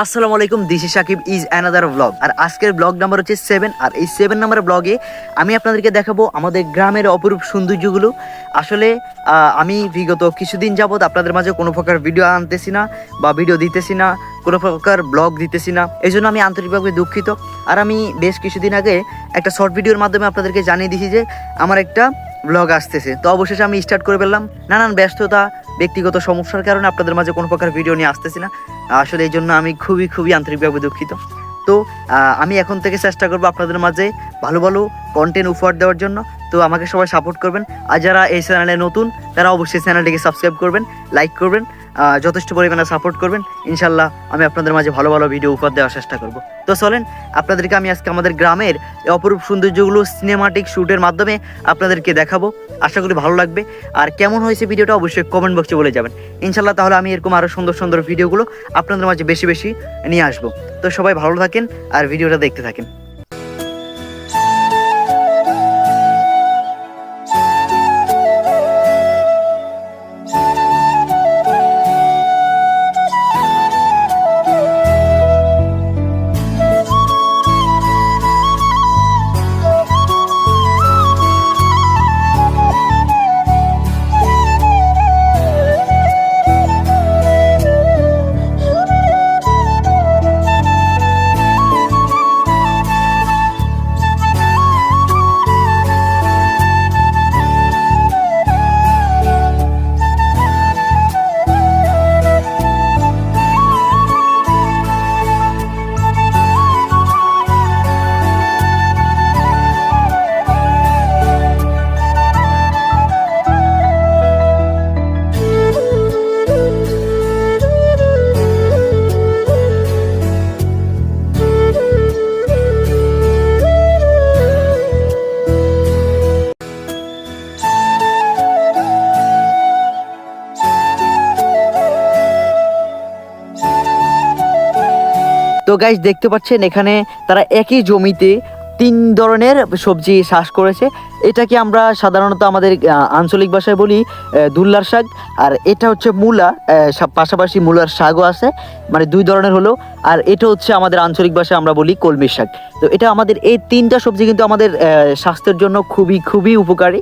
আসসালামু আলাইকুম, this is Sakib is another blog. আর আজকের ব্লগ নাম্বার হচ্ছে 7। আর এই 7 নম্বরের ব্লগে আমি আপনাদেরকে দেখাবো আমাদের গ্রামের অপরূপ সৌন্দর্যগুলো। আসলে আমি বিগত কিছুদিন যাবত আপনাদের মাঝে কোনো প্রকার ভিডিও আনতেছি না বা ভিডিও দিতেছি না, কোনো প্রকার ব্লগ দিতেছি না, এই জন্য আমি আন্তরিকভাবে দুঃখিত। আর আমি বেশ কিছুদিন আগে একটা শর্ট ভিডিওর মাধ্যমে আপনাদেরকে জানিয়ে দিয়েছি যে আমার একটা ব্লগ আসতেছে। তো অবশেষে আমি স্টার্ট করে ফেললাম। নানান ব্যস্ততা, ব্যক্তিগত সমস্যার কারণে আপনাদের মাঝে কোনো প্রকার ভিডিও নিয়ে আসতেছি না। আসলে এই জন্য আমি খুবই আন্তরিকভাবে দুঃখিত। তো আমি এখন থেকে চেষ্টা করবো আপনাদের মাঝে ভালো ভালো কন্টেন্ট উপহার দেওয়ার জন্য। তো আমাকে সবাই সাপোর্ট করবেন। আর যারা এই চ্যানেলে নতুন তারা অবশ্যই চ্যানেলটিকে সাবস্ক্রাইব করবেন, লাইক করবেন, যথেষ্ট পরিমাণে সাপোর্ট করবেন। ইনশাল্লাহ আমি আপনাদের মাঝে ভালো ভালো ভিডিও উপহার দেওয়ার চেষ্টা করব। তো চলেন আপনাদেরকে আমি আজকে আমাদের গ্রামের এই অপরূপ সৌন্দর্যগুলো সিনেমাটিক শ্যুটের মাধ্যমে আপনাদেরকে দেখাবো। আশা করি ভালো লাগবে। আর কেমন হয়েছে ভিডিওটা অবশ্যই কমেন্ট বক্সে বলে যাবেন ইনশাল্লাহ। তাহলে আমি এরকম আরও সুন্দর সুন্দর ভিডিওগুলো আপনাদের মাঝে বেশি বেশি নিয়ে আসবো। তো সবাই ভালো থাকেন আর ভিডিওটা দেখতে থাকেন। তো গাইস দেখতে পাচ্ছেন এখানে তারা একই জমিতে 3 ধরনের সবজি চাষ করেছে। এটাকে আমরা সাধারণত আমাদের আঞ্চলিক ভাষায় বলি দুল্লার শাক। আর এটা হচ্ছে মূলা, পাশাপাশি মূলার শাকও আছে, মানে 2 ধরনের হলো। আর এটা হচ্ছে আমাদের আঞ্চলিক ভাষায় আমরা বলি কলমির শাক। তো এটা আমাদের এই 3টা সবজি কিন্তু আমাদের স্বাস্থ্যের জন্য খুবই উপকারী।